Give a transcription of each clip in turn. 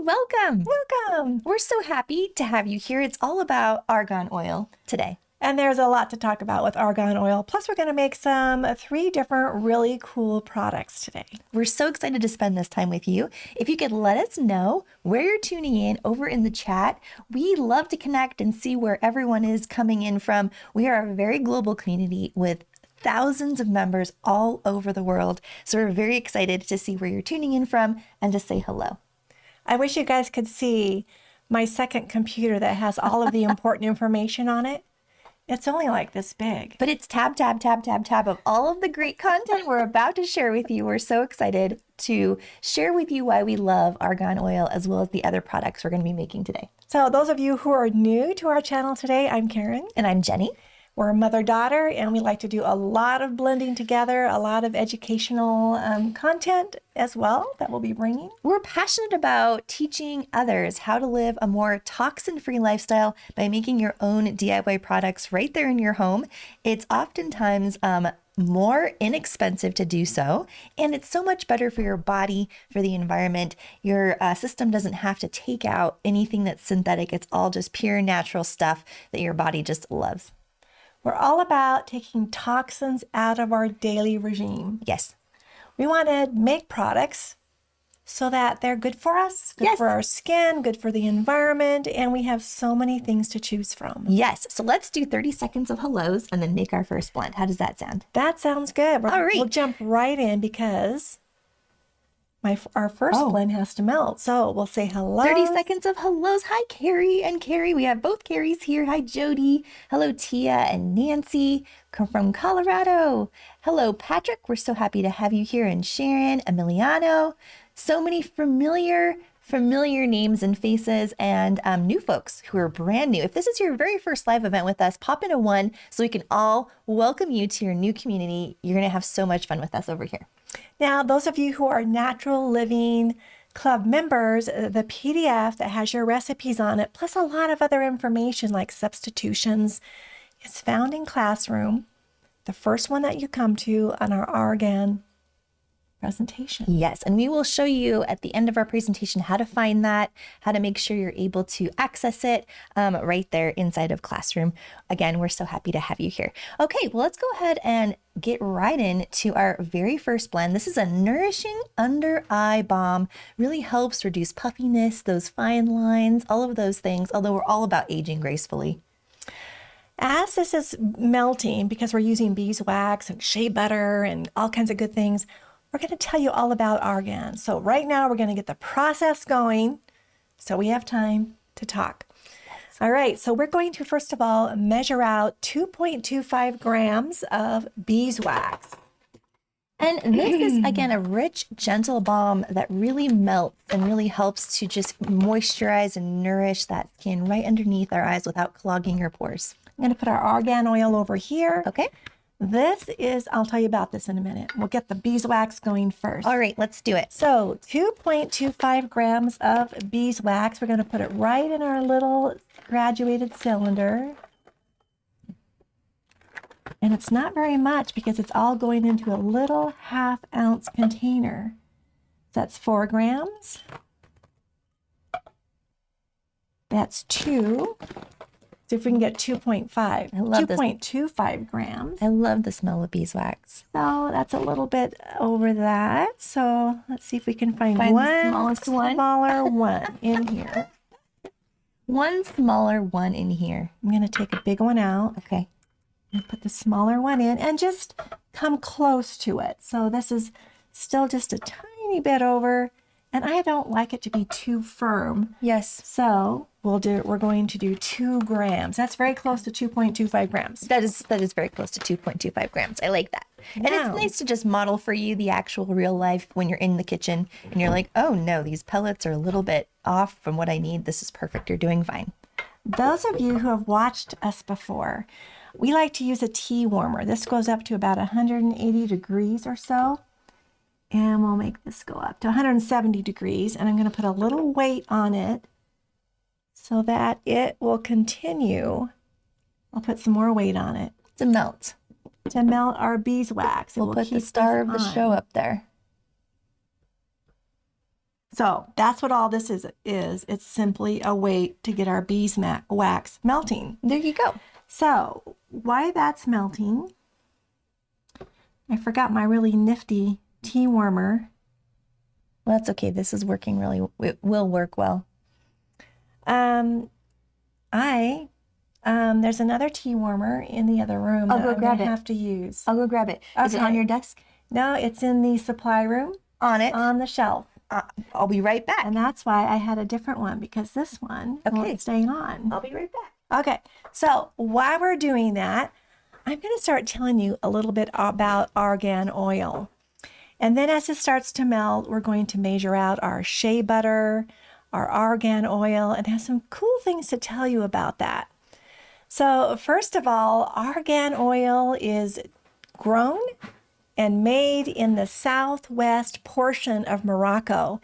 welcome. Welcome. We're so happy to have you here. It's all about argan oil today. And there's a lot to talk about with argan oil. Plus, we're going to make some 3 different really cool products today. We're so excited to spend this time with you. If you could let us know where you're tuning in over in the chat. We love to connect and see where everyone is coming in from. We are a very global community with thousands of members all over the world. So we're very excited to see where you're tuning in from and to say hello. I wish you guys could see my second computer that has all of the important information on it. It's only like this big. But it's tab, tab, tab, tab, tab of all of the great content we're about to share with you. We're so excited to share with you why we love argan oil as well as the other products we're going to be making today. So those of you who are new to our channel today, I'm Karen. And I'm Jenny. We're a mother-daughter, and we like to do a lot of blending together, a lot of educational content as well that we'll be bringing. We're passionate about teaching others how to live a more toxin-free lifestyle by making your own DIY products right there in your home. It's oftentimes more inexpensive to do so, and it's so much better for your body, for the environment. Your system doesn't have to take out anything that's synthetic. It's all just pure natural stuff that your body just loves. We're all about taking toxins out of our daily regime. Yes. We want to make products so that they're good for us, good for our skin, good for the environment, and we have so many things to choose from. Yes. So let's do 30 seconds of hellos and then make our first blend. How does that sound? That sounds good. All right. We'll jump right in because our first blend has to melt. So we'll say hello. 30 seconds of hellos. Hi, Carrie and Carrie. We have both Carries here. Hi, Jody. Hello, Tia and Nancy from Colorado. Hello, Patrick. We're so happy to have you here. And Sharon, Emiliano. So many familiar names and faces, and new folks who are brand new. If this is your very first live event with us, pop in a 1 so we can all welcome you to your new community. You're going to have so much fun with us over here. Now, those of you who are Natural Living Club members, the PDF that has your recipes on it, plus a lot of other information like substitutions, is found in Classroom, the first one that you come to on our argan presentation. Yes, and we will show you at the end of our presentation how to find that, how to make sure you're able to access it right there inside of Classroom. Again, we're so happy to have you here. Okay, well, let's go ahead and get right into our very first blend. This is a nourishing under eye balm. Really helps reduce puffiness, those fine lines, all of those things, although we're all about aging gracefully. As this is melting, because we're using beeswax and shea butter and all kinds of good things, we're going to tell you all about argan. So right now we're going to get the process going so we have time to talk. Yes. All right, so we're going to first of all measure out 2.25 grams of beeswax. And this is, again, a rich, gentle balm that really melts and really helps to just moisturize and nourish that skin right underneath our eyes without clogging your pores. I'm going to put our argan oil over here. Okay. This is, I'll tell you about this in a minute. We'll get the beeswax going first. All right, let's do it. So 2.25 grams of beeswax. We're going to put it right in our little graduated cylinder. And it's not very much because it's all going into a little 1/2 ounce container. That's 4 grams. That's 2. So if we can get 2.5, I love 2.25 grams. I love the smell of beeswax. So that's a little bit over that. So let's see if we can find the one smallest one. smaller one in here. One smaller one in here. I'm going to take a big one out. Okay. And put the smaller one in and just come close to it. So this is still just a tiny bit over. And I don't like it to be too firm. Yes. So we're going to do 2 grams. That's very close to 2.25 grams. That is very close to 2.25 grams. I like that. And it's nice to just model for you the actual real life when you're in the kitchen and you're like, oh no, these pellets are a little bit off from what I need. This is perfect. You're doing fine. Those of you who have watched us before, we like to use a tea warmer. This goes up to about 180 degrees or so. And we'll make this go up to 170 degrees. And I'm going to put a little weight on it so that it will continue. I'll put some more weight on it. To melt. To melt our beeswax. We'll put the star of the show up there. So that's what all this is. It's simply a way to get our beeswax melting. There you go. So while that's melting, I forgot my really nifty tea warmer. Well, that's okay. This is working really, it will work well. There's another tea warmer in the other room I'll that go I'm grab gonna it. have to use. I'll go grab it. Is it on Okay. your desk? No, it's in the supply room On it. on the shelf. I'll be right back. And that's why I had a different one, because this one won't stay on. I'll be right back. Okay, so while we're doing that, I'm going to start telling you a little bit about argan oil. And then as it starts to melt, we're going to measure out our shea butter, our argan oil, and have some cool things to tell you about that. So first of all, argan oil is grown and made in the southwest portion of Morocco.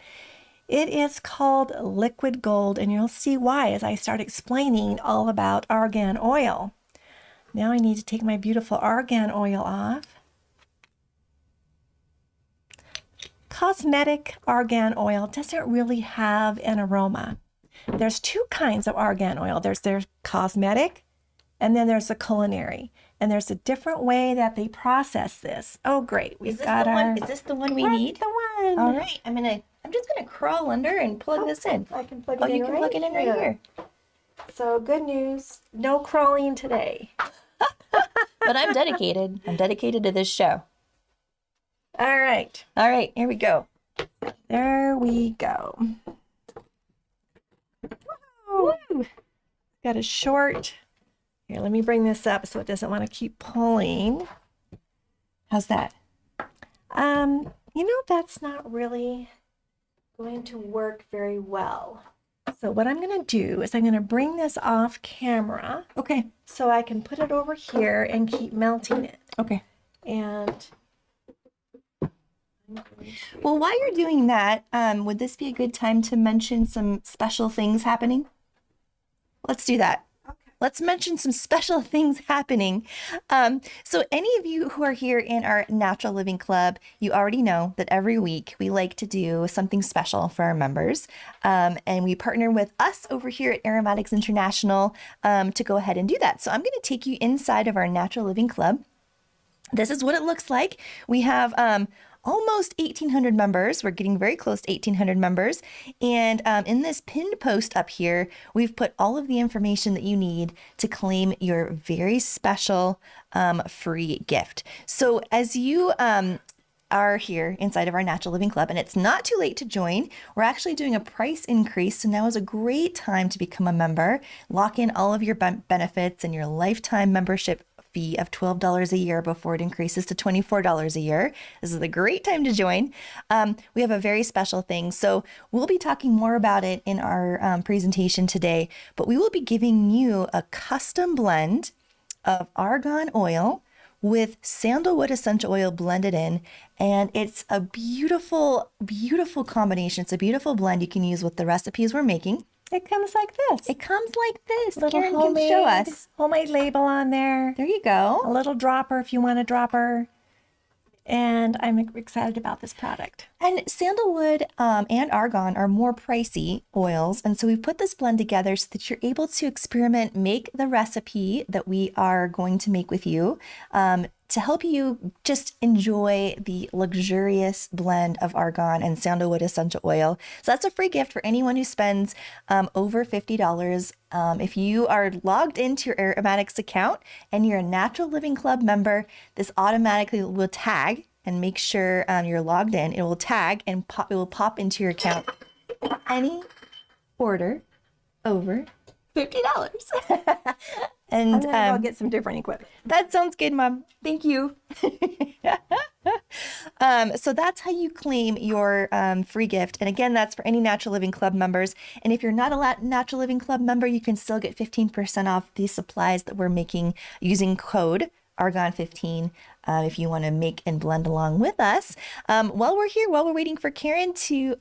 It is called liquid gold, and you'll see why as I start explaining all about argan oil. Now I need to take my beautiful argan oil off. Cosmetic argan oil doesn't really have an aroma. There's two kinds of argan oil. There's cosmetic, and then there's the culinary. And there's a different way that they process this. Oh, great. Is this the one we need? The one. All right. I'm just gonna crawl under and plug this in. I can plug it in. You can plug it in right here. So good news. No crawling today. But I'm dedicated. I'm dedicated to this show. All right. All right, here we go. There we go. Woo. Got a short. Here, let me bring this up so it doesn't want to keep pulling. How's that? That's not really going to work very well. So what I'm going to do is I'm going to bring this off camera. Okay. So I can put it over here and keep melting it. Okay. And well, while you're doing that, would this be a good time to mention some special things happening? Let's do that. Let's mention some special things happening. So any of you who are here in our Natural Living Club, you already know that every week we like to do something special for our members. And we partner with us over here at Aromatics International to go ahead and do that. So I'm going to take you inside of our Natural Living Club. This is what it looks like. We have almost 1,800 members. We're getting very close to 1,800 members. And in this pinned post up here, we've put all of the information that you need to claim your very special free gift. So as you are here inside of our Natural Living Club, and it's not too late to join, we're actually doing a price increase. So now is a great time to become a member, lock in all of your benefits and your lifetime membership fee of $12 a year before it increases to $24 a year. This is a great time to join. We have a very special thing. So we'll be talking more about it in our presentation today, but we will be giving you a custom blend of argan oil with sandalwood essential oil blended in. And it's a beautiful, beautiful combination. It's a beautiful blend you can use with the recipes we're making. it comes like this. It comes like this. Little Karen homemade, can show us. homemade label on there. There you go. A little dropper if you want a dropper. And I'm excited about this product. And sandalwood and argan are more pricey oils. And so we put this blend together so that you're able to experiment, make the recipe that we are going to make with you to help you just enjoy the luxurious blend of argan and sandalwood essential oil. So that's a free gift for anyone who spends over $50. If you are logged into your Aromatics account and you're a Natural Living Club member, this automatically will tag and make sure you're logged in. It will tag and it will pop into your account any order over $50. And I'm gonna go get some different equipment. That sounds good, Mom. Thank you. So that's how you claim your free gift. And again, that's for any Natural Living Club members. And if you're not a Natural Living Club member, you can still get 15% off these supplies that we're making using code Argan15 if you want to make and blend along with us. While we're here, while we're waiting for Karen to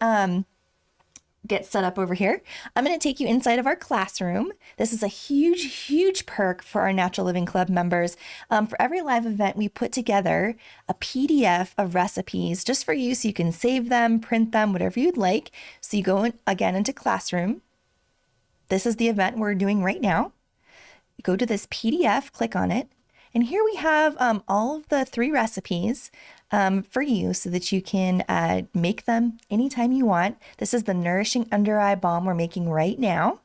get set up over here, I'm going to take you inside of our classroom. This is a huge perk for our Natural Living Club members. For every live event, we put together a PDF of recipes just for you so you can save them, print them, whatever you'd like. So you go again into classroom. This is the event we're doing right now. You go to this PDF, click on it. And here we have all of the 3 recipes for you so that you can make them anytime you want. This is the Nourishing Under Eye Balm we're making right now.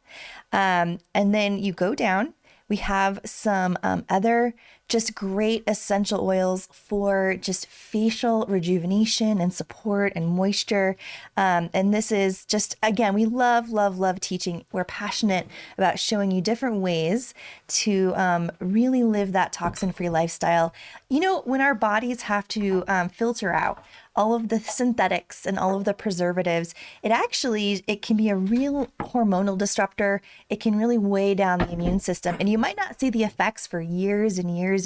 And then you go down. We have some other just great essential oils for just facial rejuvenation and support and moisture. And this is just, again, we love teaching. We're passionate about showing you different ways to really live that toxin-free lifestyle. You know, when our bodies have to filter out all of the synthetics and all of the preservatives, it can be a real hormonal disruptor. It can really weigh down the immune system. And you might not see the effects for years and years,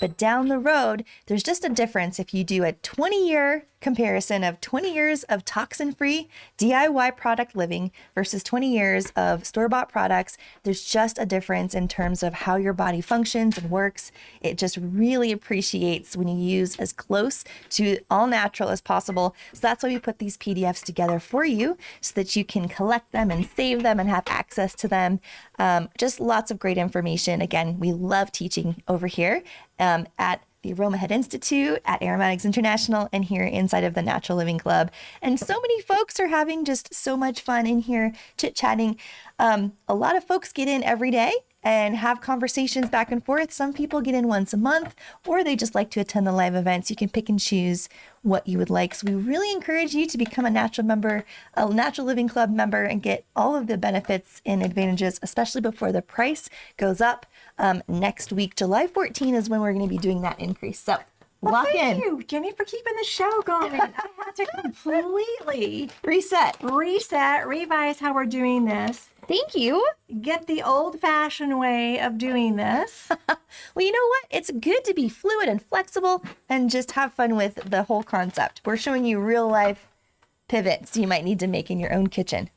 but down the road, there's just a difference if you do a 20-year comparison of 20 years of toxin-free DIY product living versus 20 years of store-bought products. There's just a difference in terms of how your body functions and works. It just really appreciates when you use as close to all natural as possible. So that's why we put these PDFs together for you so that you can collect them and save them and have access to them. Just lots of great information. Again, we love teaching over here at the Aroma Head Institute, at Aromatics International, and here inside of the Natural Living Club. And so many folks are having just so much fun in here chit-chatting. A lot of folks get in every day and have conversations back and forth. Some people get in once a month, or they just like to attend the live events. You can pick and choose what you would like. So we really encourage you to become a Natural Living Club member and get all of the benefits and advantages, especially before the price goes up next week. July 14 is when we're going to be doing that increase. So lock in. Thank you, Jenny, for keeping the show going. I had to completely Reset, revise how we're doing this. Thank you. Get the old-fashioned way of doing this. Well, you know what? It's good to be fluid and flexible and just have fun with the whole concept. We're showing you real life pivots you might need to make in your own kitchen.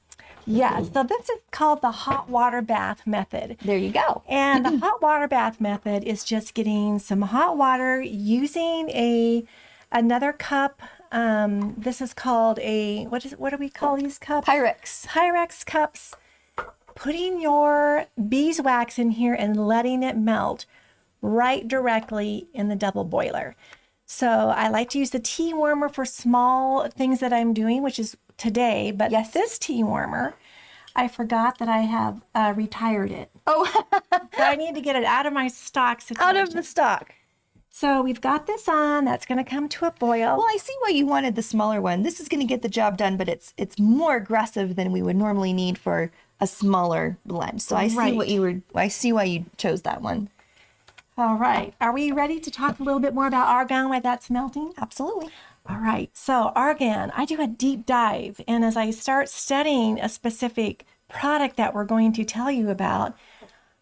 Yes, so this is called the hot water bath method. There you go. And the hot water bath method is just getting some hot water using another cup. This is called what do we call these cups? Pyrex cups. Putting your beeswax in here and letting it melt right directly in the double boiler. So I like to use the tea warmer for small things that I'm doing, which is today. But yes, this tea warmer, I forgot that I have retired it. Oh, so I need to get it out of my stock situation. Out of the stock. So we've got this on. That's going to come to a boil. Well, I see why you wanted the smaller one. This is going to get the job done, but it's more aggressive than we would normally need for a smaller blend. So I see why you chose that one. All right. Are we ready to talk a little bit more about argan while that's melting? Absolutely. All right. So argan, I do a deep dive. And as I start studying a specific product that we're going to tell you about,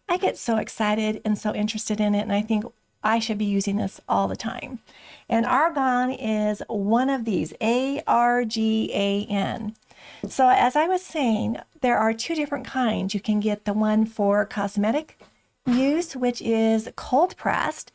I get so excited and so interested in it. And I think I should be using this all the time. And argan is one of these, Argan. So as I was saying, there are 2 different kinds. You can get the one for cosmetic use, which is cold pressed,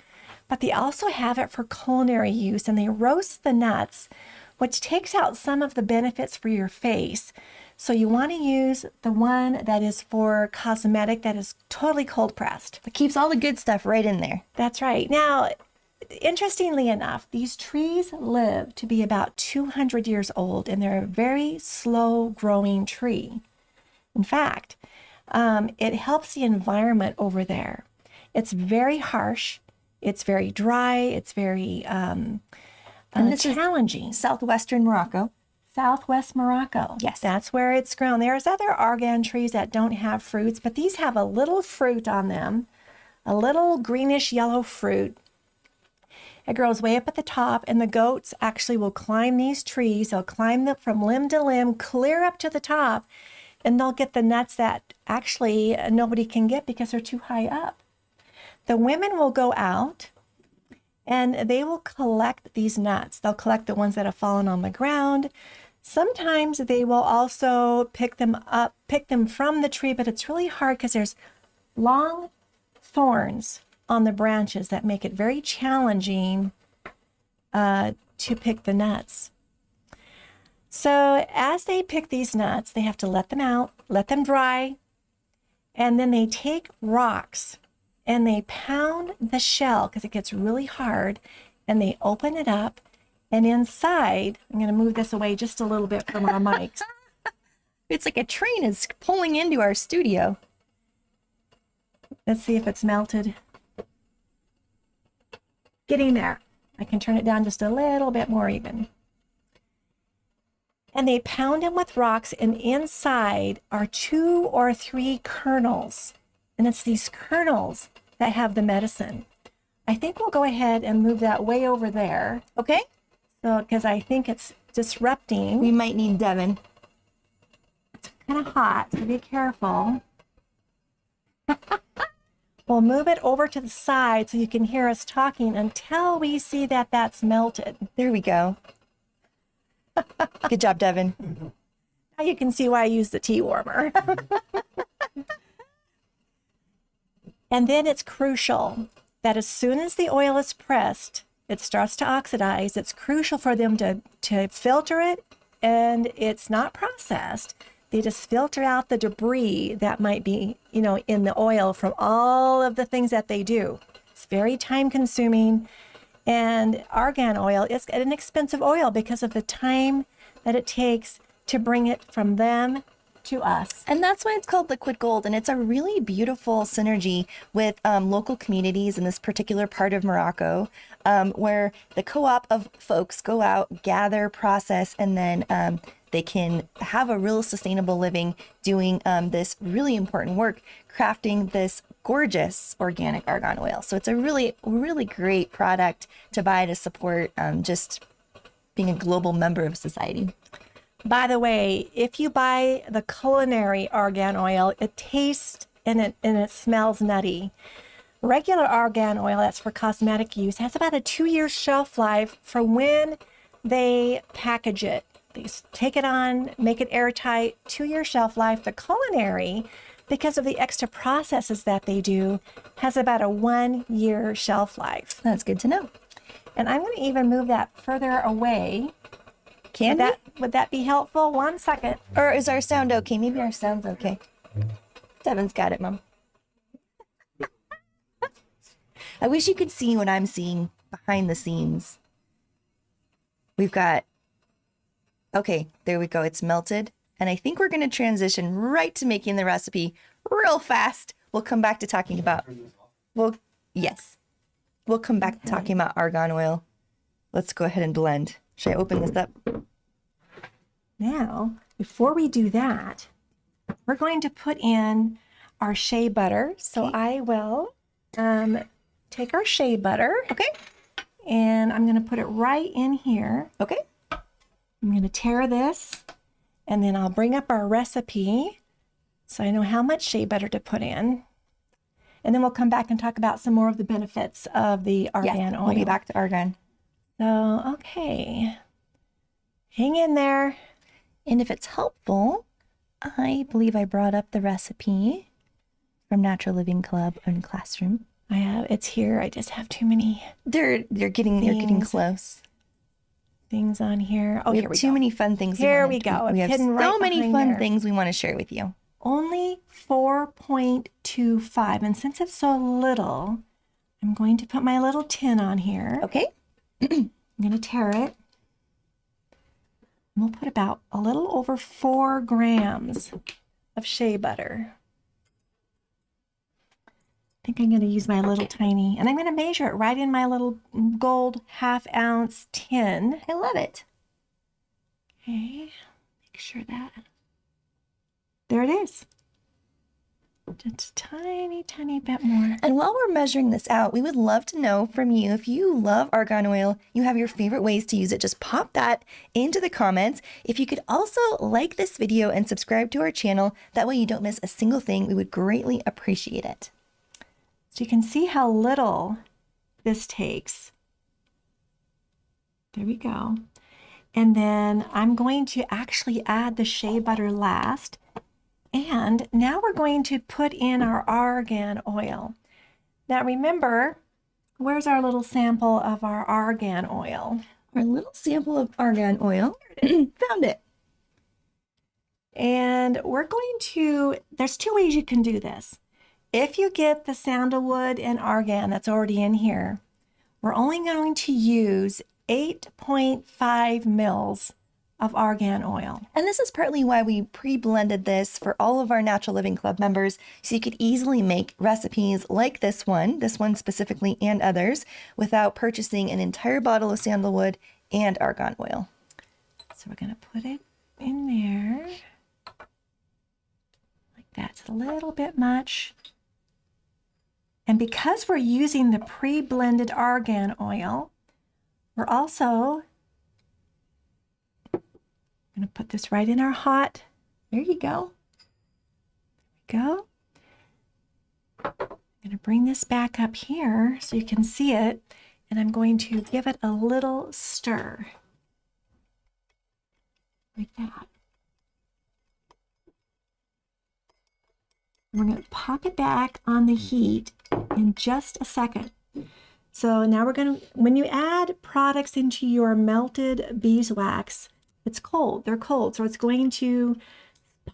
but they also have it for culinary use, and they roast the nuts, which takes out some of the benefits for your face. So you want to use the one that is for cosmetic that is totally cold pressed. It keeps all the good stuff right in there. That's right. Now, interestingly enough, these trees live to be about 200 years old, and they're a very slow growing tree. In fact, it helps the environment over there. It's very harsh. It's very dry. It's very challenging. Southwestern Morocco. Southwest Morocco. Yes. That's where it's grown. There's other argan trees that don't have fruits, but these have a little fruit on them, a little greenish yellow fruit. It grows way up at the top, and the goats actually will climb these trees. They'll climb them from limb to limb, clear up to the top, and they'll get the nuts that actually nobody can get because they're too high up. The women will go out and they will collect these nuts. They'll collect the ones that have fallen on the ground. Sometimes they will also pick them from the tree, but it's really hard because there's long thorns on the branches that make it very challenging to pick the nuts. So as they pick these nuts, they have to let them out, let them dry, and then they take rocks and they pound the shell because it gets really hard, and they open it up, and inside, I'm going to move this away just a little bit from our mics. It's like a train is pulling into our studio. Let's see if it's melted. Getting there. I can turn it down just a little bit more even. And they pound them with rocks, and inside are 2 or 3 kernels. And it's these kernels that have the medicine. I think we'll go ahead and move that way over there. Okay. So, because I think it's disrupting. We might need Devin. It's kind of hot, so be careful. We'll move it over to the side so you can hear us talking until we see that that's melted. There we go. Good job, Devin. Now you can see why I used the tea warmer. And then it's crucial that as soon as the oil is pressed, it starts to oxidize. It's crucial for them to filter it, and it's not processed. They just filter out the debris that might be, in the oil from all of the things that they do. It's very time consuming. And argan oil is an expensive oil because of the time that it takes to bring it from them to us. And that's why it's called liquid gold. And it's a really beautiful synergy with local communities in this particular part of Morocco, where the co-op of folks go out, gather, process, and then they can have a real sustainable living doing this really important work, crafting this gorgeous organic argan oil. So it's a really, really great product to buy to support just being a global member of society. By the way, if you buy the culinary argan oil, it tastes and it smells nutty. Regular argan oil, that's for cosmetic use, has about a 2-year shelf life from when they package it. They take it on, make it airtight, 2-year shelf life. The culinary, because of the extra processes that they do, has about a 1-year shelf life. That's good to know. And I'm going to even move that further away. Would that be helpful? 1 second. Or is our sound okay? Maybe our sound's okay. Devin's got it, Mom. I wish you could see what I'm seeing behind the scenes. We've got... Okay, there we go. It's melted. And I think we're going to transition right to making the recipe real fast. We'll come back to talking about... Yes. We'll come back to talking about argan oil. Let's go ahead and blend. Should I open this up? Now, before we do that, we're going to put in our shea butter. So Okay. I will take our shea butter. Okay. And I'm going to put it right in here. Okay. I'm going to tear this, and then I'll bring up our recipe so I know how much shea butter to put in. And then we'll come back and talk about some more of the benefits of the argan oil. We'll be back to argan. So, okay. Hang in there. And if it's helpful, I believe I brought up the recipe from Natural Living Club and Classroom. It's here. I just have too many They're getting close. things on here. Oh, We here have we too go. many fun things. Here we go. We It's have hidden so right many behind fun there. things we want to share with you. Only 4.25. And since it's so little, I'm going to put my little tin on here. Okay. I'm going to tear it. We'll put about a little over 4 grams of shea butter. I think I'm going to use my little tiny, and I'm going to measure it right in my little gold 1/2 ounce tin. I love it. Okay, make sure that, there it is. Just a tiny, tiny bit more. And while we're measuring this out, we would love to know from you, if you love argan oil, you have your favorite ways to use it, just pop that into the comments. If you could also like this video and subscribe to our channel, that way you don't miss a single thing, we would greatly appreciate it. So you can see how little this takes. There we go. And then I'm going to actually add the shea butter last. And now we're going to put in our argan oil. Now remember, where's our little sample of our argan oil? Our little sample of argan oil. Found it. And we're going to, there's two ways you can do this. If you get the sandalwood and argan that's already in here, we're only going to use 8.5 mils of argan oil. And this is partly why we pre-blended this for all of our Natural Living Club members, so you could easily make recipes like this one specifically, and others, without purchasing an entire bottle of sandalwood and argan oil. So we're going to put it in there. Like that's a little bit much. And because we're using the pre-blended argan oil, we're also going to put this right in our hot. There you go. There we go. I'm going to bring this back up here so you can see it, and I'm going to give it a little stir. Like that. We're going to pop it back on the heat in just a second. So now we're going to, when you add products into your melted beeswax, it's cold. They're cold. So it's going to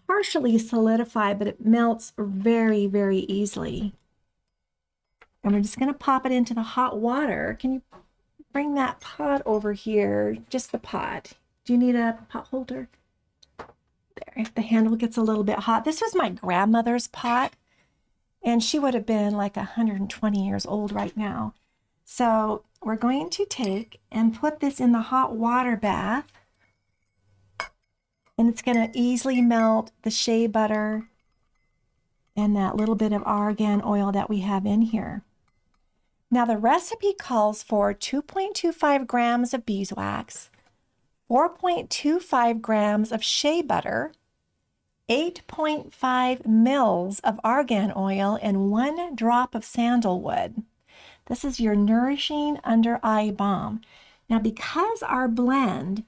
partially solidify, but it melts very, very easily. And we're just going to pop it into the hot water. Can you bring that pot over here? Just the pot. Do you need a pot holder? There, the handle gets a little bit hot. This was my grandmother's pot, and she would have been like 120 years old right now. So we're going to take and put this in the hot water bath, and it's going to easily melt the shea butter and that little bit of argan oil that we have in here. Now the recipe calls for 2.25 grams of beeswax, 4.25 grams of shea butter, 8.5 mils of argan oil, and 1 drop of sandalwood. This is your nourishing under eye balm. Now, because our blend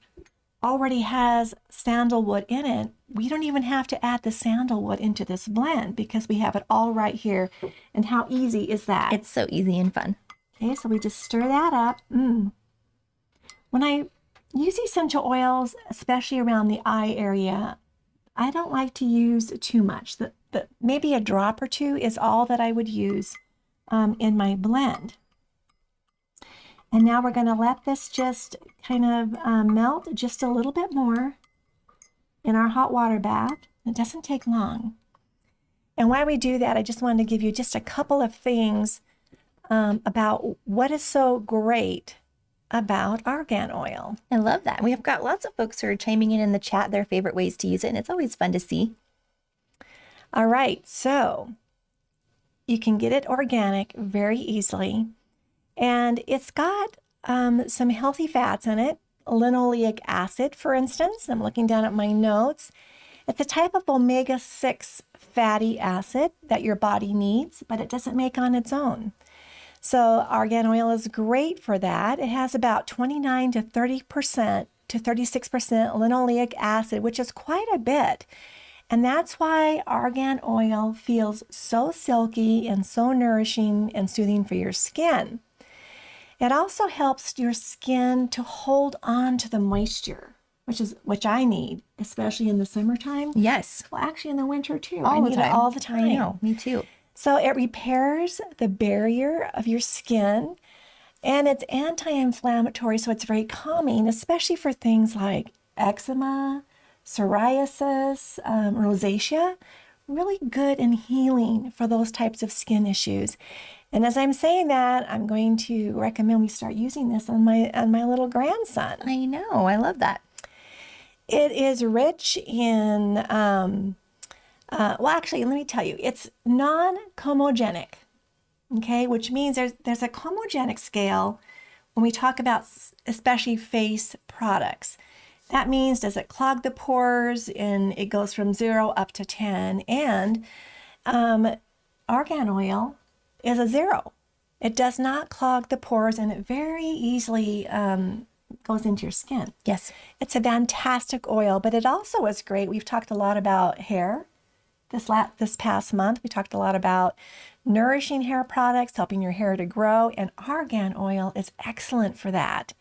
already has sandalwood in it, we don't even have to add the sandalwood into this blend because we have it all right here. And how easy is that? It's so easy and fun. Okay, so we just stir that up. When I use essential oils, especially around the eye area, I don't like to use too much. Maybe a drop or two is all that I would use in my blend. And now we're going to let this just kind of melt just a little bit more in our hot water bath. It doesn't take long. And while we do that, I just wanted to give you just a couple of things about what is so great about argan oil. I love that. We have got lots of folks who are chiming in the chat their favorite ways to use it, and it's always fun to see. All right, so you can get it organic very easily, and it's got some healthy fats in it. Linoleic acid, for instance. I'm looking down at my notes. It's a type of omega-6 fatty acid that your body needs, but it doesn't make on its own. So argan oil is great for that. It has about 29 to 30% to 36% linoleic acid, which is quite a bit. And that's why argan oil feels so silky and so nourishing and soothing for your skin. It also helps your skin to hold on to the moisture, which I need, especially in the summertime. Yes. Well, actually in the winter too. All I need the time. it all the time. I know, me too. So it repairs the barrier of your skin, and it's anti-inflammatory, so it's very calming, especially for things like eczema, psoriasis, rosacea. Really good and healing for those types of skin issues. And as I'm saying that, I'm going to recommend we start using this on my little grandson. I know. I love that. It is rich in, well, actually, let me tell you, it's non-comogenic, okay, which means there's a comogenic scale when we talk about especially face products. That means, does it clog the pores? And it goes from 0 up to 10. And argan oil is a 0. It does not clog the pores, and it very easily goes into your skin. Yes. It's a fantastic oil, but it also is great. We've talked a lot about hair this past month. We talked a lot about nourishing hair products, helping your hair to grow, and argan oil is excellent for that.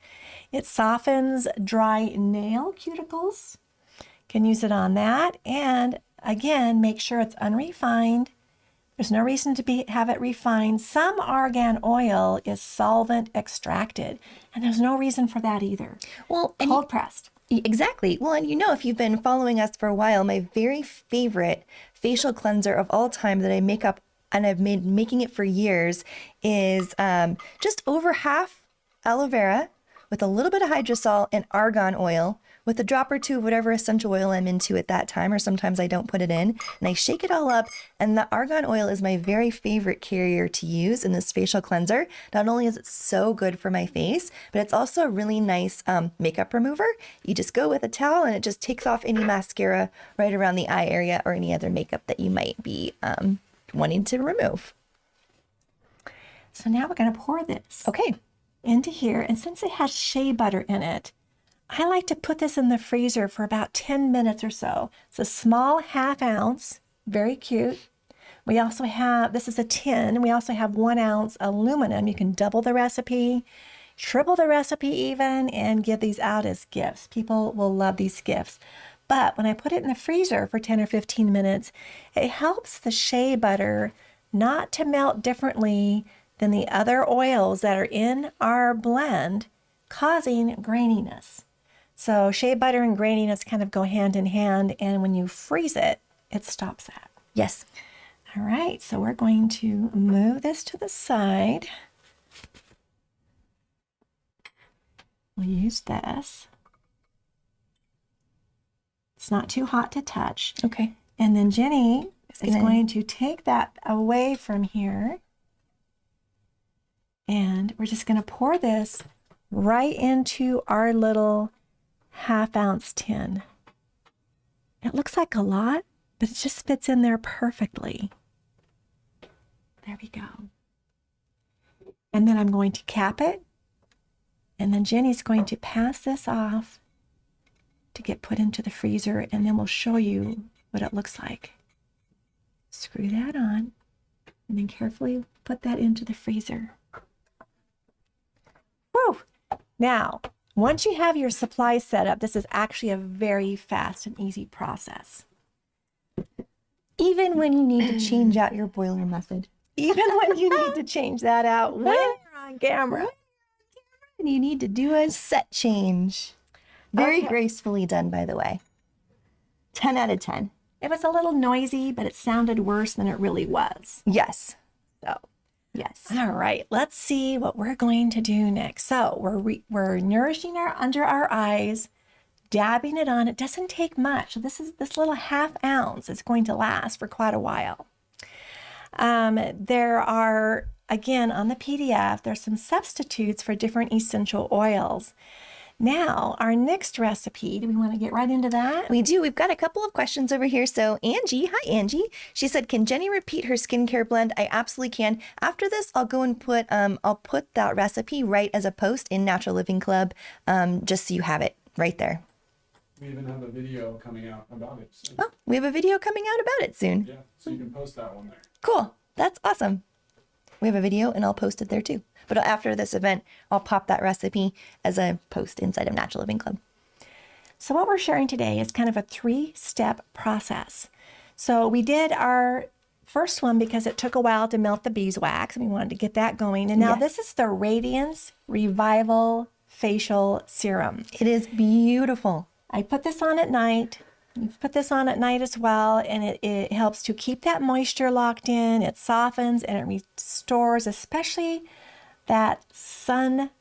It softens dry nail cuticles. Can use it on that, and again, make sure it's unrefined. There's no reason to have it refined. Some argan oil is solvent extracted, and there's no reason for that either. Well, Cold pressed. Exactly. Well, and if you've been following us for a while, my very favorite facial cleanser of all time that I make up, and I've been making it for years, is just over half aloe vera with a little bit of hydrosol and argan oil with a drop or two of whatever essential oil I'm into at that time, or sometimes I don't put it in, and I shake it all up. And the argan oil is my very favorite carrier to use in this facial cleanser. Not only is it so good for my face, but it's also a really nice makeup remover. You just go with a towel and it just takes off any mascara right around the eye area or any other makeup that you might be wanting to remove. So now we're going to pour this into here, and since it has shea butter in it, I like to put this in the freezer for about 10 minutes or so. It's a small ½ ounce, very cute. We also have, this is a tin, and we also have 1 ounce aluminum. You can double the recipe, triple the recipe even, and give these out as gifts. People will love these gifts. But when I put it in the freezer for 10 or 15 minutes, it helps the shea butter not to melt differently than the other oils that are in our blend, causing graininess. So shea butter and graininess kind of go hand in hand, and when you freeze it, it stops that. Yes. All right, so we're going to move this to the side. We'll use this. It's not too hot to touch. Okay. And then Jenny is going to take that away from here. And we're just going to pour this right into our little ½ ounce tin. It looks like a lot, but it just fits in there perfectly. There we go. And then I'm going to cap it. And then Jenny's going to pass this off to get put into the freezer, and then we'll show you what it looks like. Screw that on, and then carefully put that into the freezer. Whew. Now, once you have your supply set up, this is actually a very fast and easy process. Even when you need to change out your boiler method. Even when you need to change that out when you're on camera. And you need to do a set change. Very gracefully done, by the way. 10 out of 10. It was a little noisy, but it sounded worse than it really was. Yes. So, yes. All right, let's see what we're going to do next. So we're nourishing under our eyes, dabbing it on. It doesn't take much. So this little ½ ounce is going to last for quite a while. There are, again, on the PDF, there's some substitutes for different essential oils. Now, our next recipe, do we want to get right into that? We do. We've got a couple of questions over here. So Angie, hi Angie. She said, can Jenny repeat her skincare blend? I absolutely can. After this, I'll go and put that recipe right as a post in Natural Living Club, just so you have it right there. We even have a video coming out about it soon. Oh, we have a video coming out about it soon. Yeah, so you can post that one there. Cool. That's awesome. We have a video and I'll post it there too. But after this event, I'll pop that recipe as a post inside of Natural Living Club. So what we're sharing today is kind of a 3-step process. So we did our first one because it took a while to melt the beeswax and we wanted to get that going. And now this is the Radiance Revival Facial Serum. It is beautiful. I put this on at night. You put this on at night as well, and it helps to keep that moisture locked in. It softens and it restores, especially that sun-kissed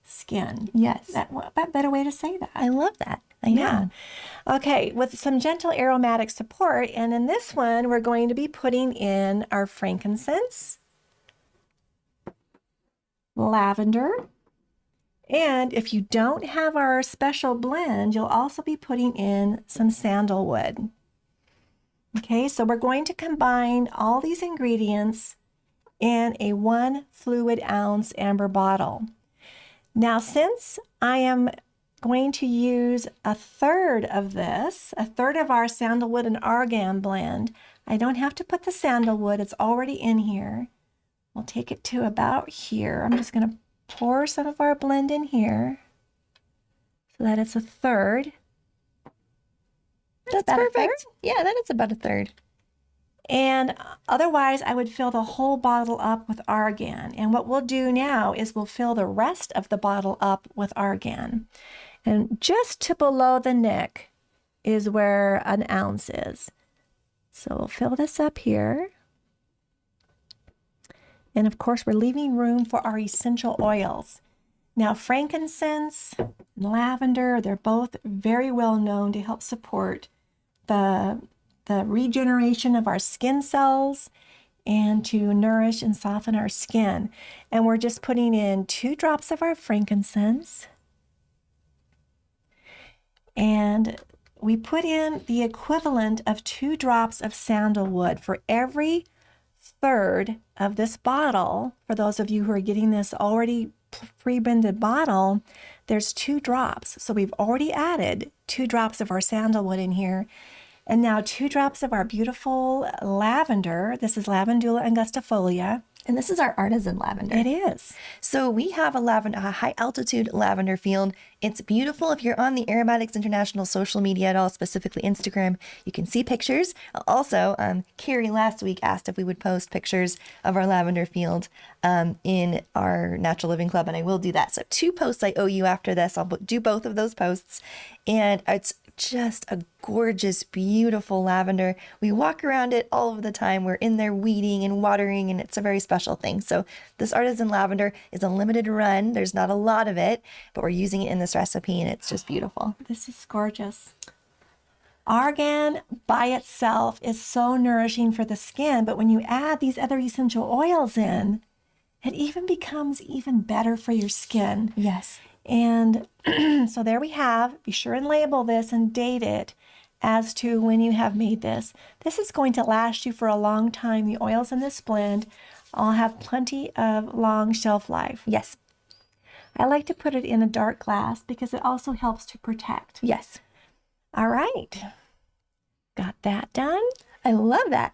skin. Yes. What better way to say that? I love that. I know. Yeah. Okay, with some gentle aromatic support, and in this one, we're going to be putting in our frankincense, lavender, and if you don't have our special blend, you'll also be putting in some sandalwood. Okay, so we're going to combine all these ingredients in a 1 fluid ounce amber bottle. Now, since I am going to use a third of our sandalwood and argan blend, I don't have to put the sandalwood, it's already in here. We'll take it to about here. I'm just going to pour some of our blend in here so that it's a third. That's perfect. Yeah, that is about a third. And otherwise, I would fill the whole bottle up with argan. And what we'll do now is we'll fill the rest of the bottle up with argan. And just to below the neck is where an ounce is. So we'll fill this up here. And of course, we're leaving room for our essential oils. Now, frankincense and lavender, they're both very well known to help support the regeneration of our skin cells and to nourish and soften our skin. And we're just putting in 2 drops of our frankincense. And we put in the equivalent of 2 drops of sandalwood for every third of this bottle. For those of you who are getting this already pre-blended bottle, there's 2 drops. So we've already added 2 drops of our sandalwood in here. And now 2 drops of our beautiful lavender. This is Lavandula angustifolia. And this is our artisan lavender. It is. So we have a high altitude lavender field. It's beautiful. If you're on the Aromatics International social media at all, specifically Instagram, you can see pictures. Also, Carrie last week asked if we would post pictures of our lavender field in our Natural Living Club, and I will do that. So 2 posts I owe you after this. I'll do both of those posts. And it's just a gorgeous, beautiful lavender. We walk around it all of the time. We're in there weeding and watering, and it's a very special thing. So this artisan lavender is a limited run. There's not a lot of it, but we're using it in this recipe, and it's just beautiful. This is gorgeous. Argan by itself is so nourishing for the skin, but when you add these other essential oils in, it even becomes even better for your skin. Yes. And so there we have. Be sure and label this and date it as to when you have made this. This is going to last you for a long time. The oils in this blend all have plenty of long shelf life. Yes. I like to put it in a dark glass because it also helps to protect. Yes. All right. Got that done. I love that.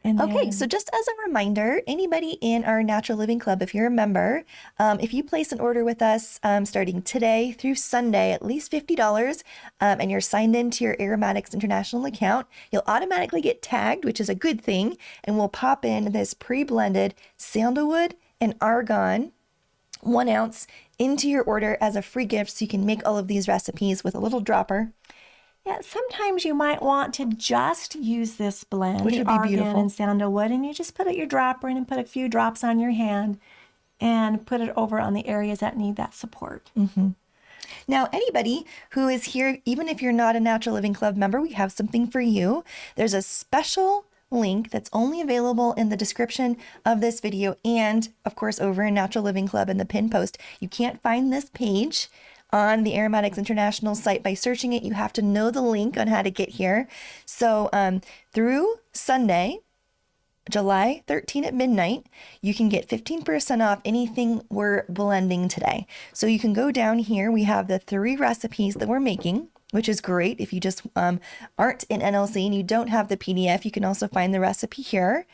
And Okay, then- so just as a reminder, anybody in our Natural Living Club, if you're a member, if you place an order with us starting today through Sunday, at least $50, and you're signed into your Aromatics International account, you'll automatically get tagged, which is a good thing, and we'll pop in this pre-blended sandalwood and argan 1 ounce into your order as a free gift so you can make all of these recipes with a little dropper. Yeah, sometimes you might want to just use this blend, Which the would be argan beautiful. and sandalwood, and you just put your dropper in and put a few drops on your hand and put it over on the areas that need that support. Now, anybody who is here, even if you're not a Natural Living Club member, we have something for you. There's a special link that's only available in the description of this video and, of course, over in Natural Living Club in the pin post. You can't find this page on the Aromatics International site by searching it. You have to know the link on how to get here. So through Sunday, July 13 at midnight, you can get 15% off anything we're blending today. So you can go down here. We have the 3 recipes that we're making, which is great. If you just aren't in NLC and you don't have the PDF, you can also find the recipe here.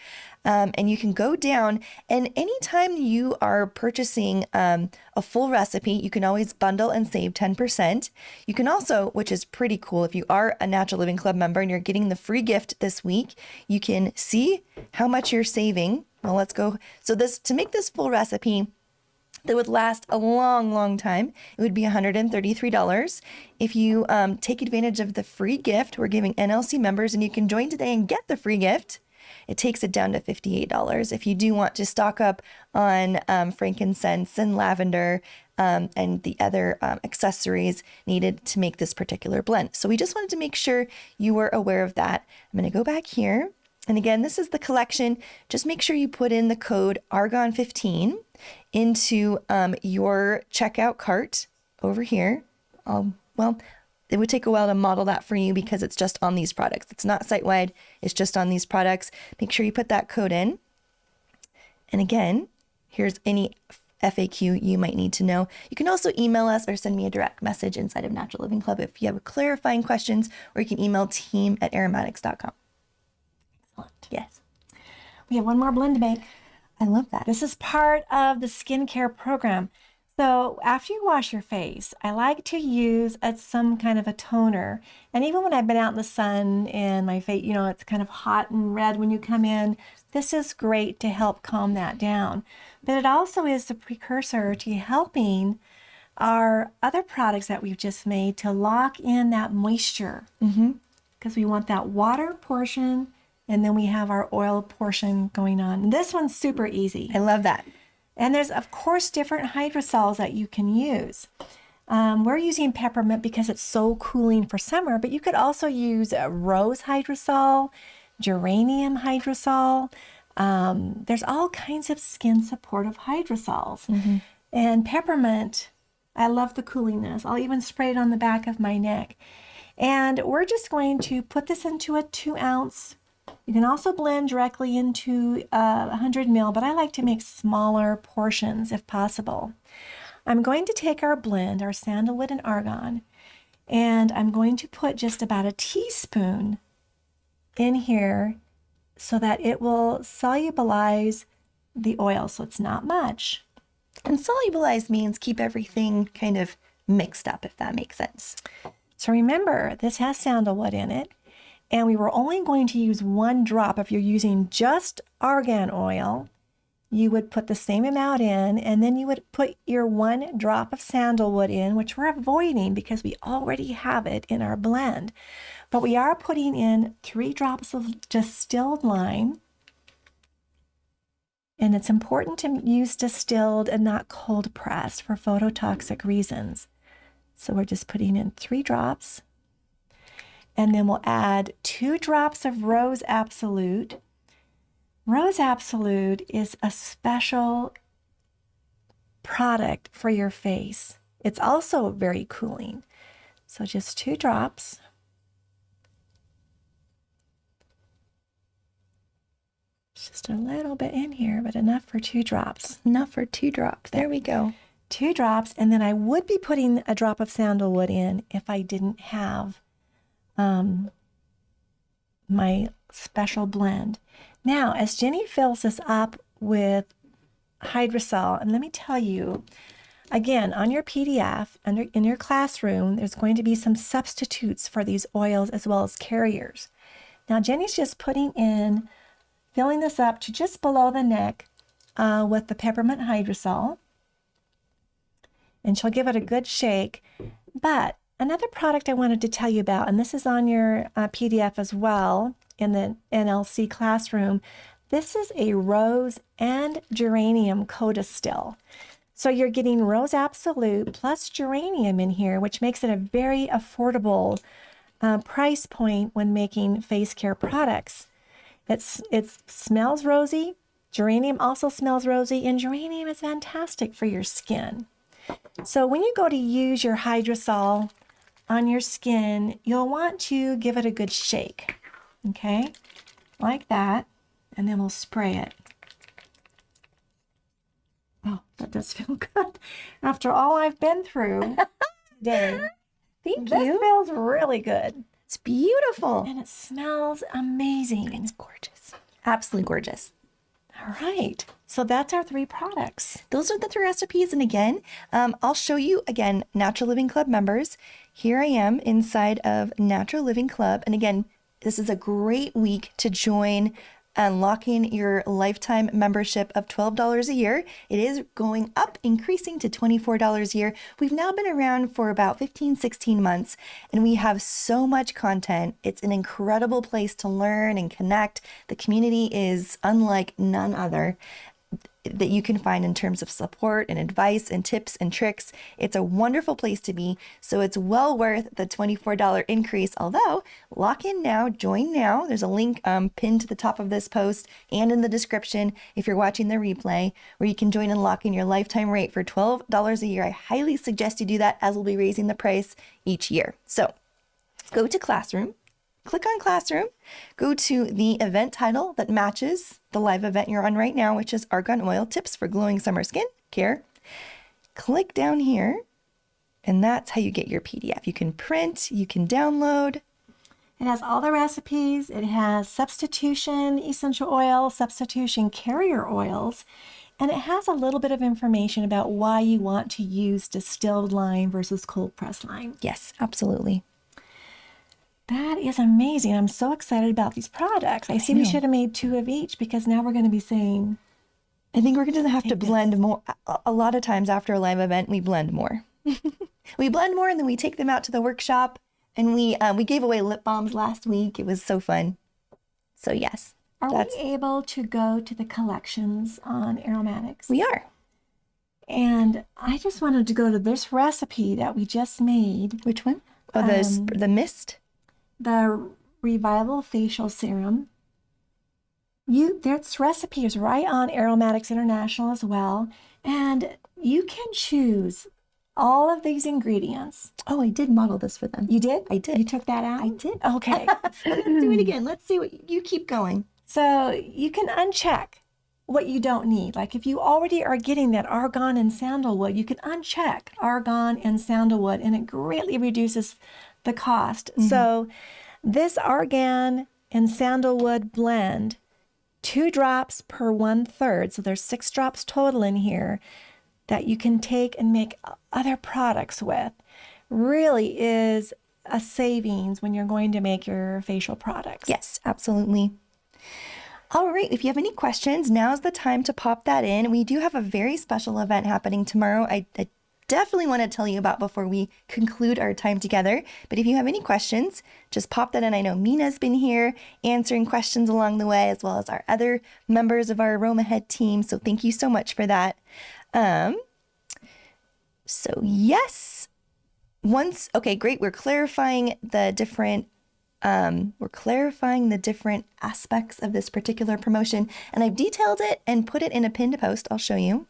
And you can go down, and anytime you are purchasing a full recipe, you can always bundle and save 10%. You can also, which is pretty cool, if you are a Natural Living Club member and you're getting the free gift this week, you can see how much you're saving. Well, let's go. So to make this full recipe that would last a long, long time, it would be $133. If you take advantage of the free gift we're giving NLC members, and you can join today and get the free gift, it takes it down to $58. If you do want to stock up on frankincense and lavender and the other accessories needed to make this particular blend. So we just wanted to make sure you were aware of that. I'm going to go back here. And again, this is the collection. Just make sure you put in the code ARGON15 into your checkout cart over here. Well, it would take a while to model that for you because it's just on these products. It's not site-wide, it's just on these products. Make sure you put that code in. And again, here's any FAQ you might need to know. You can also email us or send me a direct message inside of Natural Living Club if you have clarifying questions, or you can email team@aromatics.com. Excellent. Yes, We have one more blend to make. I love that. This is part of the skincare program. So after you wash your face, I like to use some kind of a toner. And even when I've been out in the sun and my face, it's kind of hot and red when you come in, this is great to help calm that down. But it also is the precursor to helping our other products that we've just made to lock in that moisture. Because we want that water portion, and then we have our oil portion going on. And this one's super easy. I love that. And there's, of course, different hydrosols that you can use. We're using peppermint because it's so cooling for summer, but you could also use a rose hydrosol, geranium hydrosol. There's all kinds of skin supportive hydrosols. And peppermint, I love the cooliness. I'll even spray it on the back of my neck. And we're just going to put this into a 2-ounce. You can also blend directly into 100 ml, but I like to make smaller portions if possible. I'm going to take our blend, our sandalwood and argan, and I'm going to put just about a teaspoon in here so that it will solubilize the oil, so it's not much. And solubilize means keep everything kind of mixed up, if that makes sense. So remember, this has sandalwood in it. And we were only going to use 1 drop. If you're using just argan oil, you would put the same amount in, and then you would put your 1 drop of sandalwood in, which we're avoiding because we already have it in our blend. But we are putting in 3 drops of distilled lime. And it's important to use distilled and not cold pressed for phototoxic reasons. So we're just putting in 3 drops. And then we'll add 2 drops of Rose Absolute. Rose Absolute is a special product for your face. It's also very cooling. So just 2 drops. Just a little bit in here, but enough for 2 drops. Enough for 2 drops. There we go. 2 drops, and then I would be putting a drop of sandalwood in if I didn't have my special blend. Now, as Jenny fills this up with hydrosol, and let me tell you, again, on your PDF, in your classroom, there's going to be some substitutes for these oils as well as carriers. Now, Jenny's just filling this up to just below the neck with the peppermint hydrosol, and she'll give it a good shake. But another product I wanted to tell you about, and this is on your PDF as well in the NLC classroom, this is a rose and geranium co-distill. So you're getting Rose Absolute plus geranium in here, which makes it a very affordable price point when making face care products. It smells rosy. Geranium also smells rosy, and geranium is fantastic for your skin. So when you go to use your hydrosol on your skin, you'll want to give it a good shake, okay? Like that, and then we'll spray it. Oh, that does feel good. After all I've been through today, Thank this you. feels really good. It's beautiful. And it smells amazing. It's gorgeous. Absolutely gorgeous. All right. So that's our 3 products. Those are the 3 recipes. And again, I'll show you again, Natural Living Club members. Here I am inside of Natural Living Club. And again, this is a great week to join and lock in your lifetime membership of $12 a year. It is going up, increasing to $24 a year. We've now been around for about 15, 16 months, and we have so much content. It's an incredible place to learn and connect. The community is unlike none other that you can find in terms of support and advice and tips and tricks. It's a wonderful place to be. So it's well worth the $24 increase. Although, lock in now, join now. There's a link pinned to the top of this post and in the description if you're watching the replay, where you can join and lock in your lifetime rate for $12 a year. I highly suggest you do that, as we'll be raising the price each year. So go to Classroom. Click on Classroom, go to the event title that matches the live event you're on right now, which is Argan Oil Tips for Glowing Summer Skin Care. Click down here, and that's how you get your PDF. You can print, you can download. It has all the recipes. It has substitution essential oil, substitution carrier oils, and it has a little bit of information about why you want to use distilled line versus cold pressed line. Yes, absolutely. That is amazing. I'm so excited about these products. I see we should have made 2 of each because now we're going to be saying, I think we're going to have to Take blend more. A lot of times after a live event, we blend more. We blend more, and then we take them out to the workshop, and we gave away lip balms last week. It was so fun. So yes. are we able to go to the collections on aromatics? We are. And I just wanted to go to this recipe that we just made. Which one? Oh, the mist? The Revival Facial Serum. This recipe is right on Aromatics International as well. And you can choose all of these ingredients. Oh, I did model this for them. You did? I did. You took that out? I did. Okay. Let's do it again. Let's see what you keep going. So you can uncheck what you don't need. Like if you already are getting that argan and sandalwood, you can uncheck argan and sandalwood, and it greatly reduces the cost. So this argan and sandalwood blend, 2 drops per 1/3, so there's 6 drops total in here that you can take and make other products with, really is a savings when you're going to make your facial products. Yes, absolutely. All right, if you have any questions, now's the time to pop that in. We do have a very special event happening tomorrow. I definitely want to tell you about before we conclude our time together. But if you have any questions, just pop that in. I know Mina's been here answering questions along the way, as well as our other members of our Aroma Head team. So thank you so much for that. So yes, okay, great. We're clarifying the different aspects of this particular promotion, and I've detailed it and put it in a pinned post. I'll show you.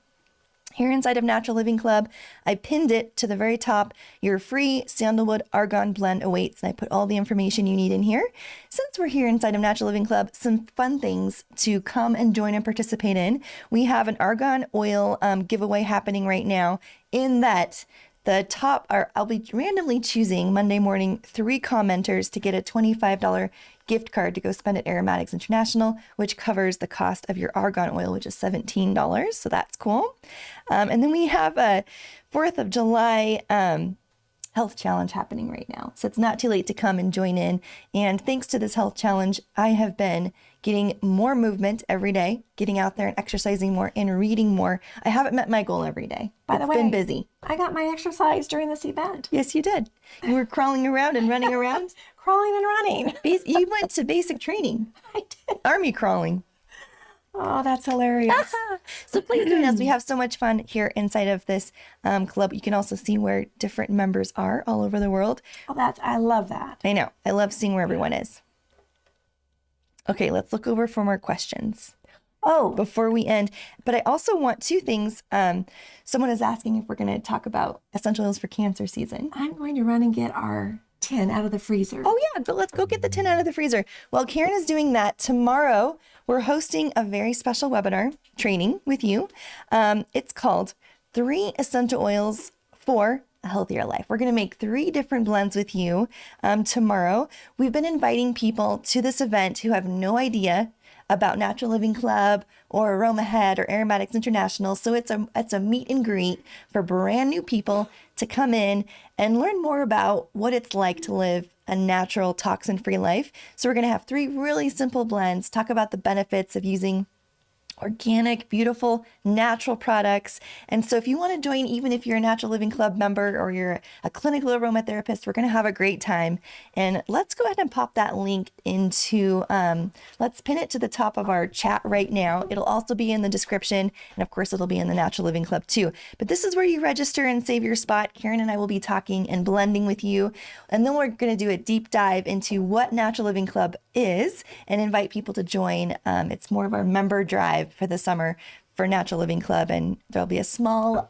Here inside of Natural Living Club, I pinned it to the very top. Your free sandalwood argan blend awaits, and I put all the information you need in here. Since we're here inside of Natural Living Club, some fun things to come and join and participate in. We have an Argan Oil giveaway happening right now, in that the top are, I'll be randomly choosing Monday morning 3 commenters to get a $25 gift card to go spend at Aromatics International, which covers the cost of your argan oil, which is $17. So that's cool. And then we have a 4th of July health challenge happening right now. So it's not too late to come and join in. And thanks to this health challenge, I have been getting more movement every day, getting out there and exercising more and reading more. I haven't met my goal every day. By the way, it's been busy. I got my exercise during this event. Yes, you did. You were crawling around and running around. Crawling and running. You went to basic training. I did. Army crawling. Oh, that's hilarious. So please join us. We have so much fun here inside of this club. You can also see where different members are all over the world. Oh, I love that. I know. I love seeing where everyone is. Okay, let's look over for more questions. Oh, before we end. But I also want 2 things. Someone is asking if we're going to talk about essential oils for cancer season. I'm going to run and get our tin out of the freezer. Oh yeah, but let's go get the tin out of the freezer. While Karen is doing that, tomorrow we're hosting a very special webinar training with you. It's called 3 Essential Oils for a Healthier Life. We're going to make 3 different blends with you tomorrow. We've been inviting people to this event who have no idea about Natural Living Club or Aroma Head or Aromatics International. So it's a meet and greet for brand new people to come in and learn more about what it's like to live a natural, toxin-free life. So we're going to have 3 really simple blends, talk about the benefits of using organic, beautiful, natural products. And so if you want to join, even if you're a Natural Living Club member or you're a clinical aromatherapist, we're going to have a great time. And let's go ahead and pop that link into, let's pin it to the top of our chat right now. It'll also be in the description. And of course, it'll be in the Natural Living Club too. But this is where you register and save your spot. Karen and I will be talking and blending with you. And then we're going to do a deep dive into what Natural Living Club is and invite people to join. It's more of our member drive for the summer for Natural Living Club, and there'll be a small,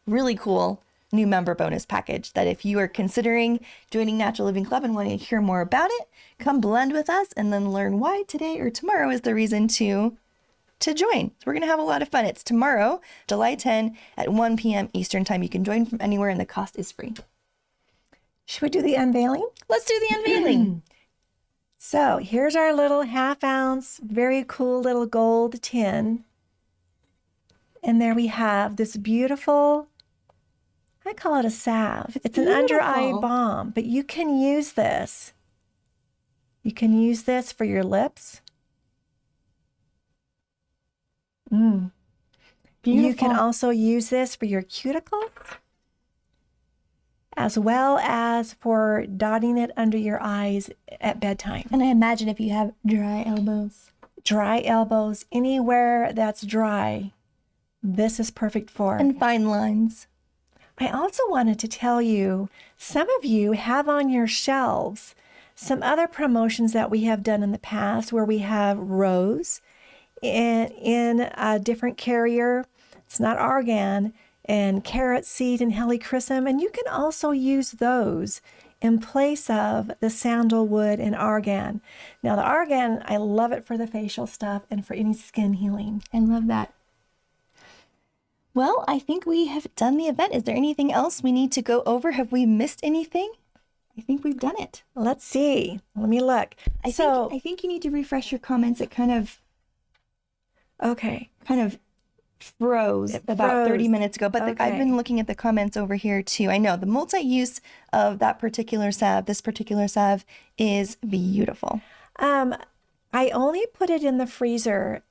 really cool new member bonus package that if you are considering joining Natural Living Club and wanting to hear more about it, come blend with us and then learn why today or tomorrow is the reason to to join. So we're going to have a lot of fun. It's tomorrow, July 10 at 1 p.m. Eastern time. You can join from anywhere and the cost is free. Should we do the unveiling? Let's do the unveiling. So here's our little 1/2 ounce, very cool little gold tin. And there we have this beautiful, I call it a salve. It's an under eye balm, but you can use this. You can use this for your lips. Beautiful. You can also use this for your cuticles, as well as for dotting it under your eyes at bedtime. And I imagine if you have dry elbows. Dry elbows, anywhere that's dry, this is perfect for. And fine lines. I also wanted to tell you, some of you have on your shelves some other promotions that we have done in the past where we have rose in a different carrier. It's not argan, and carrot seed and helichrysum. And you can also use those in place of the sandalwood and argan. Now the argan, I love it for the facial stuff and for any skin healing. I love that. Well, I think we have done the event. Is there anything else we need to go over? Have we missed anything? I think we've done it. Let's see. Let me look. I think you need to refresh your comments. It kind of froze about 30 minutes ago, but I've been looking at the comments over here too. I know the multi-use of that particular salve, this particular salve, is beautiful. I only put it in the freezer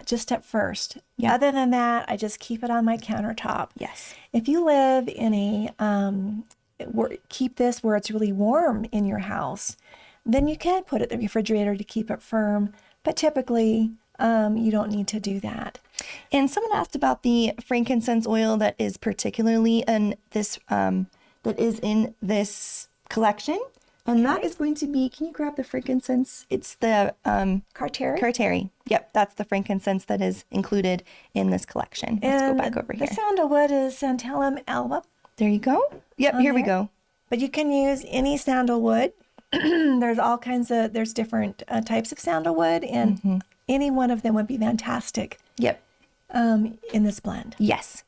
just at first. Yeah. Other than that, I just keep it on my countertop. Yes. If you live in a keep this where it's really warm in your house, then you can put it in the refrigerator to keep it firm. But typically, you don't need to do that. And someone asked about the frankincense oil that is particularly in this collection. And that is going to be, can you grab the frankincense? It's the Carteri? Carteri. Yep, that's the frankincense that is included in this collection. Let's go back over here. The sandalwood is Santalum alba. There you go. Yep, here we go. But you can use any sandalwood. There's all kinds of, there's different types of sandalwood, and any one of them would be fantastic. Yep. In this blend. Yes.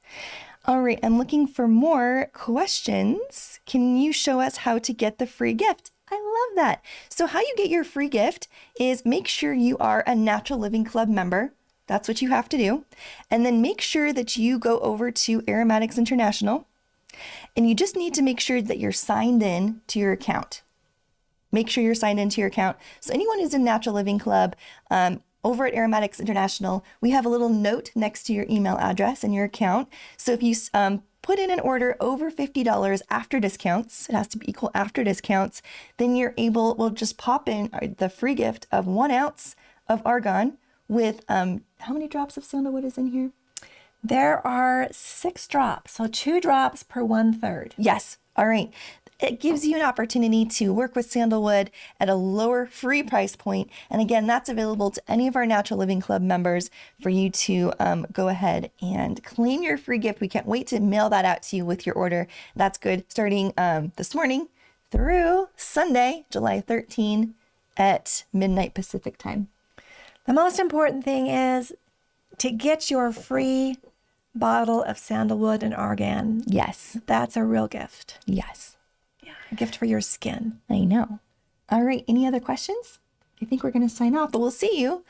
All right, I'm looking for more questions. Can you show us how to get the free gift? I love that. So how you get your free gift is make sure you are a Natural Living Club member. That's what you have to do. And then make sure that you go over to Aromatics International, and you just need to make sure that you're signed in to your account. Make sure you're signed into your account. So anyone who's in Natural Living Club, over at Aromatics International, we have a little note next to your email address and your account. So if you put in an order over $50 after discounts, it has to be equal after discounts, then we'll just pop in the free gift of 1 ounce of argan with, how many drops of sandalwood is in here? There are 6 drops, so 2 drops per 1/3. Yes. All right. It gives you an opportunity to work with sandalwood at a lower free price point. And again, that's available to any of our Natural Living Club members for you to go ahead and claim your free gift. We can't wait to mail that out to you with your order. That's good. Starting this morning through Sunday, July 13 at midnight Pacific time. The most important thing is to get your free bottle of sandalwood and argan. Yes. That's a real gift. Yes. A gift for your skin. I know. All right. Any other questions? I think we're going to sign off, but we'll see you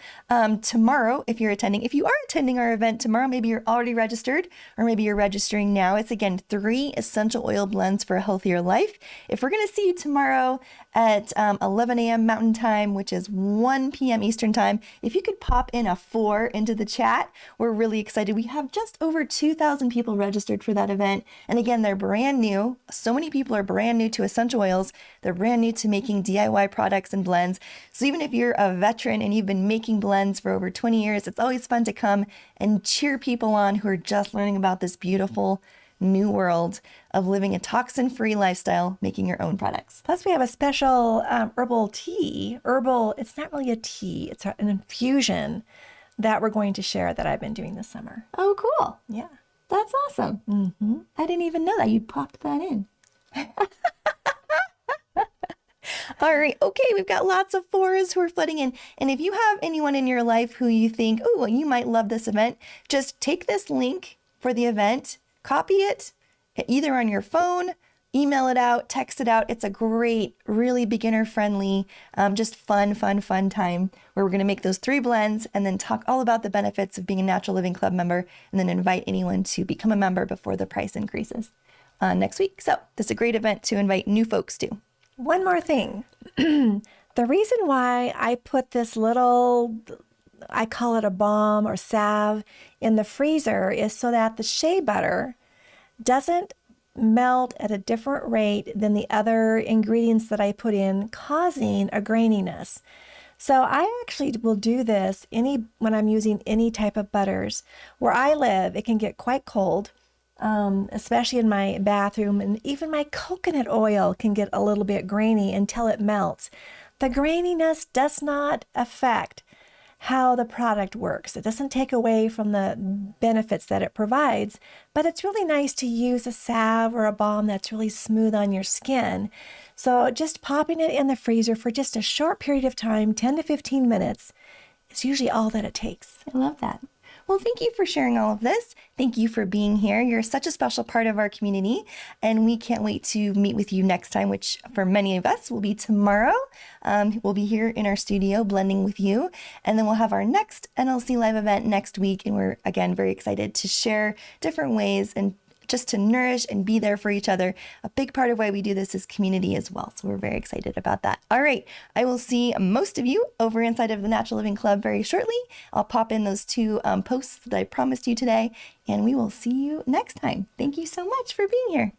tomorrow if you're attending. If you are attending our event tomorrow, maybe you're already registered or maybe you're registering now. It's again 3 essential oil blends for a healthier life. If we're going to see you tomorrow at 11 a.m. Mountain Time, which is 1 p.m. Eastern Time, if you could pop in a 4 into the chat, we're really excited. We have just over 2,000 people registered for that event. And again, they're brand new. So many people are brand new to essential oils. They're brand new to making DIY products and blends. So even if you're a veteran and you've been making blends for over 20 years, it's always fun to come and cheer people on who are just learning about this beautiful new world of living a toxin-free lifestyle, making your own products. Plus, we have a special herbal tea. It's not really a tea, it's an infusion that we're going to share that I've been doing this summer. Oh, cool. Yeah. That's awesome. I didn't even know that. You popped that in. All right. Okay. We've got lots of fours who are flooding in. And if you have anyone in your life who you think, oh, well, you might love this event, just take this link for the event, copy it either on your phone, email it out, text it out. It's a great, really beginner friendly, just fun time where we're going to make those 3 blends and then talk all about the benefits of being a Natural Living Club member and then invite anyone to become a member before the price increases next week. So this is a great event to invite new folks to. One more thing. The reason why I put this little, I call it a balm or salve, in the freezer is so that the shea butter doesn't melt at a different rate than the other ingredients that I put in, causing a graininess. So I actually will do this when I'm using any type of butters. Where I live, it can get quite cold, especially in my bathroom, and even my coconut oil can get a little bit grainy until it melts. The graininess does not affect how the product works. It doesn't take away from the benefits that it provides, but it's really nice to use a salve or a balm that's really smooth on your skin. So just popping it in the freezer for just a short period of time, 10 to 15 minutes, is usually all that it takes. I love that. Well, thank you for sharing all of this. Thank you for being here. You're such a special part of our community, and we can't wait to meet with you next time, which for many of us will be tomorrow. We'll be here in our studio blending with you, and then we'll have our next NLC Live event next week, and we're, again, very excited to share different ways and just to nourish and be there for each other. A big part of why we do this is community as well. So we're very excited about that. All right. I will see most of you over inside of the Natural Living Club very shortly. I'll pop in those 2 posts that I promised you today, and we will see you next time. Thank you so much for being here.